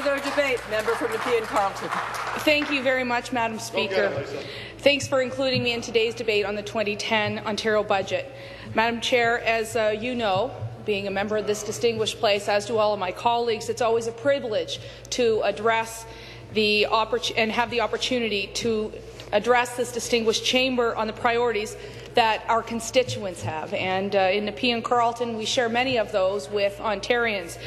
further debate. Member for Nepean-Carleton. Thank you very much, Madam Speaker. Thanks for including me in today's debate on the 2010 Ontario budget. Madam Chair, as you know, being a member of this distinguished place, as do all of my colleagues, it's always a privilege to address and have the opportunity to address this distinguished chamber on the priorities that our constituents have. And in Nepean-Carleton, we share many of those with Ontarians.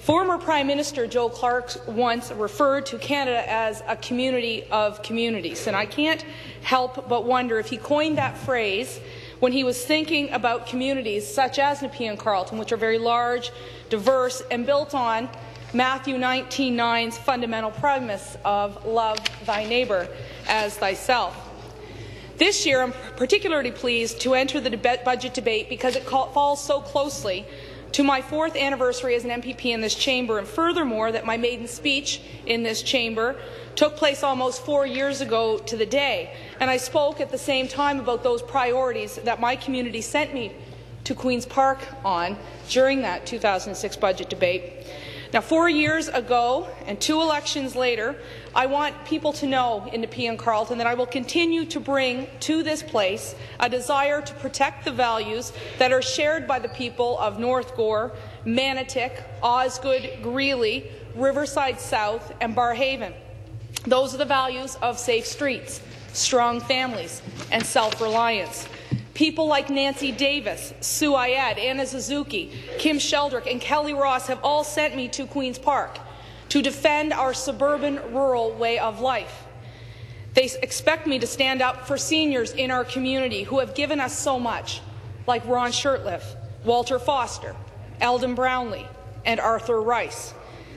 Former Prime Minister Joe Clark once referred to Canada as a community of communities, and I can't help but wonder if he coined that phrase when he was thinking about communities such as Nepean-Carleton, which are very large, diverse, and built on Matthew 19:9's fundamental premise of love thy neighbour as thyself. This year, I'm particularly pleased to enter the budget debate because it falls so closely to my 4th anniversary as an MPP in this chamber, and furthermore that my maiden speech in this chamber took place almost 4 years ago to the day, and I spoke at the same time about those priorities that my community sent me to Queen's Park on during that 2006 budget debate. Now, 4 years ago and 2 elections later, I want people to know in Nepean-Carleton that I will continue to bring to this place a desire to protect the values that are shared by the people of North Gore, Manotick, Osgood, Greeley, Riverside South, and Barrhaven. Those are the values of safe streets, strong families, and self-reliance. People like Nancy Davis, Sue Ayad, Anna Suzuki, Kim Sheldrick, and Kelly Ross have all sent me to Queen's Park to defend our suburban rural way of life. They expect me to stand up for seniors in our community who have given us so much, like Ron Shurtleff, Walter Foster, Eldon Brownlee, and Arthur Rice.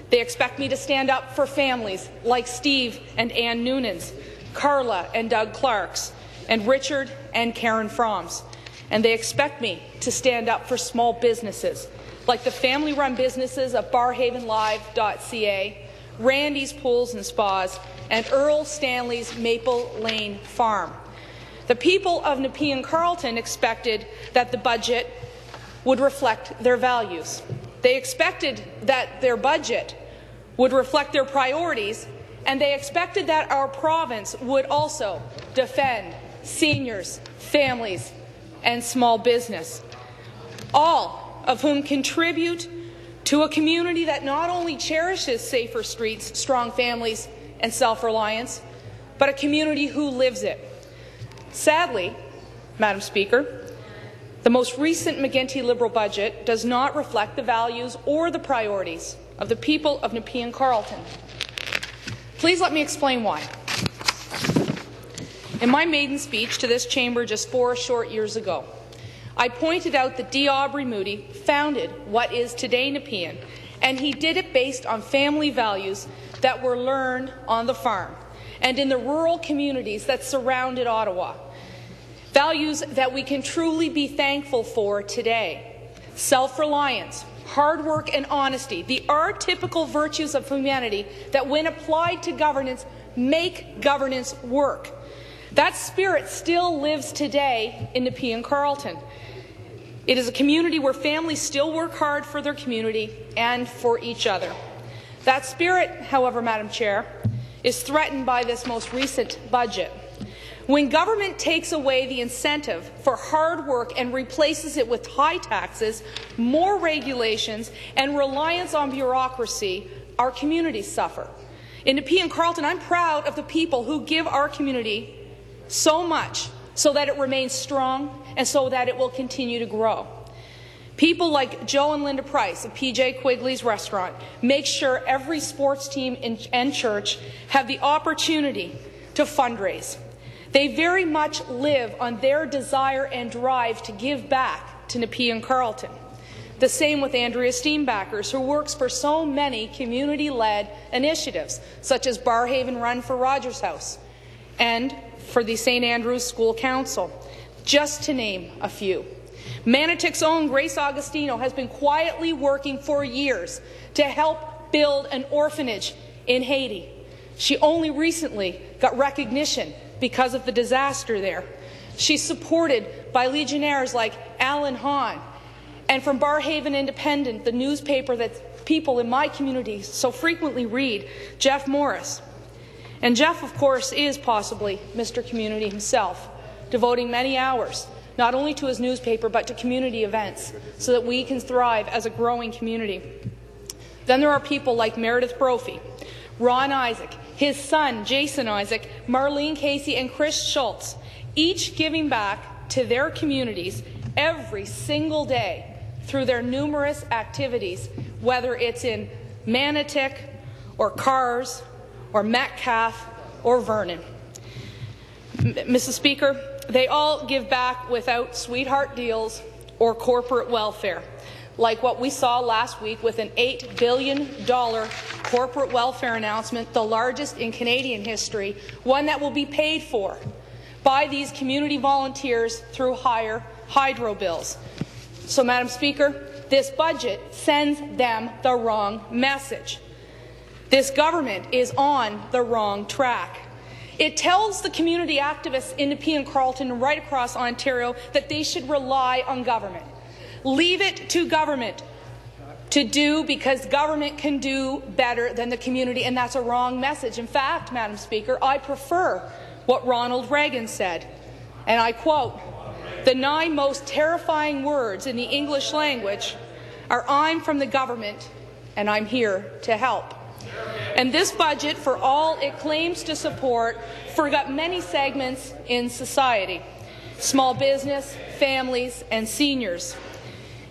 They expect me to stand up for families like Steve and Ann Noonans, Carla and Doug Clarks, and Richard and Karen Froms. And they expect me to stand up for small businesses, like the family-run businesses of barhavenlive.ca, Randy's Pools and Spas, and Earl Stanley's Maple Lane Farm. The people of Nepean-Carleton expected that the budget would reflect their values. They expected that their budget would reflect their priorities, and they expected that our province would also defend seniors, families, and small business, all of whom contribute to a community that not only cherishes safer streets, strong families, and self-reliance, but a community who lives it. Sadly, Madam Speaker, the most recent McGuinty Liberal budget does not reflect the values or the priorities of the people of Nepean-Carleton. Please let me explain why. In my maiden speech to this chamber just 4 short years ago, I pointed out that D. Aubrey Moody founded what is today Nepean, and he did it based on family values that were learned on the farm and in the rural communities that surrounded Ottawa. Values that we can truly be thankful for today. Self-reliance, hard work and honesty, the archetypical virtues of humanity that when applied to governance make governance work. That spirit still lives today in Nepean-Carleton. It is a community where families still work hard for their community and for each other. That spirit, however, Madam Chair, is threatened by this most recent budget. When government takes away the incentive for hard work and replaces it with high taxes, more regulations, and reliance on bureaucracy, our communities suffer. In Nepean-Carleton, I'm proud of the people who give our community so much so that it remains strong and so that it will continue to grow. People like Joe and Linda Price of PJ Quigley's restaurant make sure every sports team and church have the opportunity to fundraise. They very much live on their desire and drive to give back to Nepean-Carleton. The same with Andrea Steenbackers, who works for so many community-led initiatives, such as Barrhaven Run for Rogers House and for the St. Andrew's School Council, just to name a few. Manotick's own Grace Augustino has been quietly working for years to help build an orphanage in Haiti. She only recently got recognition because of the disaster there. She's supported by legionnaires like Alan Hahn, and from Barrhaven Independent, the newspaper that people in my community so frequently read, Jeff Morris. And Jeff, of course, is possibly Mr. Community himself, devoting many hours not only to his newspaper but to community events so that we can thrive as a growing community. Then there are people like Meredith Brophy, Ron Isaac, his son Jason Isaac, Marlene Casey and Chris Schultz, each giving back to their communities every single day through their numerous activities, whether it's in Manotick or Cars or Metcalfe or Vernon. Mrs. Speaker, they all give back without sweetheart deals or corporate welfare, like what we saw last week with an $8 billion corporate welfare announcement, the largest in Canadian history, one that will be paid for by these community volunteers through higher hydro bills. So, Madam Speaker, this budget sends them the wrong message. This government is on the wrong track. It tells the community activists in Nepean-Carleton and right across Ontario that they should rely on government. Leave it to government to do, because government can do better than the community, and that's a wrong message. In fact, Madam Speaker, I prefer what Ronald Reagan said, and I quote, "The 9 most terrifying words in the English language are, I'm from the government and I'm here to help." And this budget, for all it claims to support, forgot many segments in society: small business, families, and seniors.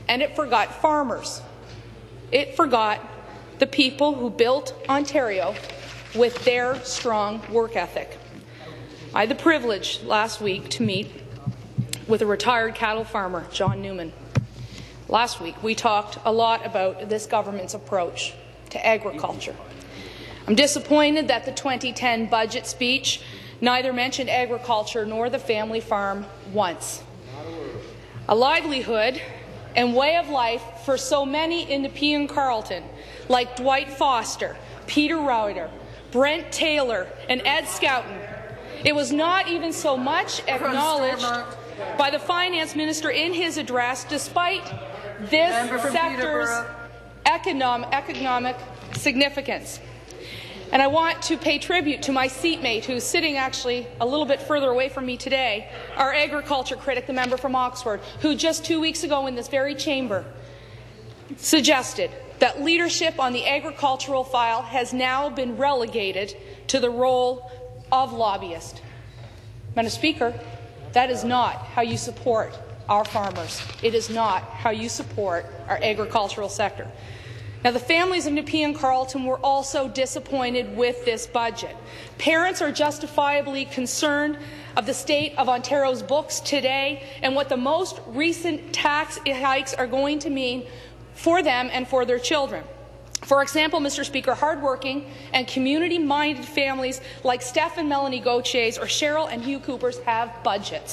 And it forgot farmers. It forgot the people who built Ontario with their strong work ethic. I had the privilege last week to meet with a retired cattle farmer, John Newman. Last week, we talked a lot about this government's approach to agriculture. I'm disappointed that the 2010 budget speech neither mentioned agriculture nor the family farm once. A livelihood and way of life for so many in Nepean-Carleton, like Dwight Foster, Peter Reuter, Brent Taylor, and Ed Scouten. It was not even so much acknowledged by the Finance Minister in his address, despite this sector's economic significance. And I want to pay tribute to my seatmate, who's sitting actually a little bit further away from me today, our agriculture critic, the member from Oxford, who just 2 weeks ago in this very chamber suggested that leadership on the agricultural file has now been relegated to the role of lobbyist. Madam Speaker, that is not how you support our farmers. It is not how you support our agricultural sector. Now, the families of Nepean-Carleton were also disappointed with this budget. Parents are justifiably concerned of the state of Ontario's books today and what the most recent tax hikes are going to mean for them and for their children. For example, Mr. Speaker, hardworking and community-minded families like Steph and Melanie Gauthier or Cheryl and Hugh Coopers have budgets.